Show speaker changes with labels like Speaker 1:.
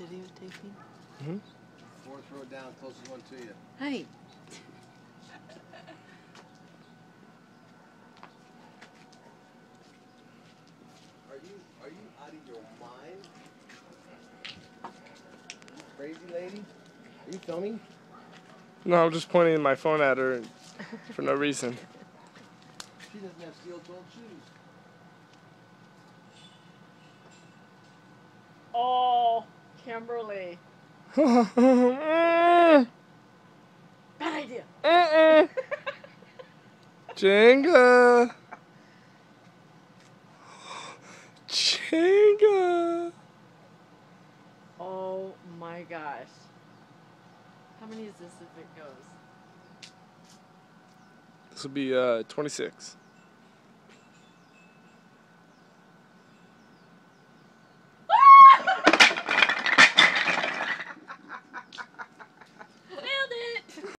Speaker 1: videotaping?
Speaker 2: Mm-hmm.
Speaker 3: Fourth row down, closest one to you.
Speaker 1: Hey.
Speaker 3: Are you out of your mind? You crazy lady? Are you filming?
Speaker 2: No, I'm just pointing my phone at her for no reason.
Speaker 3: She doesn't have steel-toed shoes.
Speaker 1: Oh, Kimberly. Bad idea.
Speaker 2: Jenga. Jenga.
Speaker 1: Oh my gosh. How many is this if it goes?
Speaker 2: This will be 26.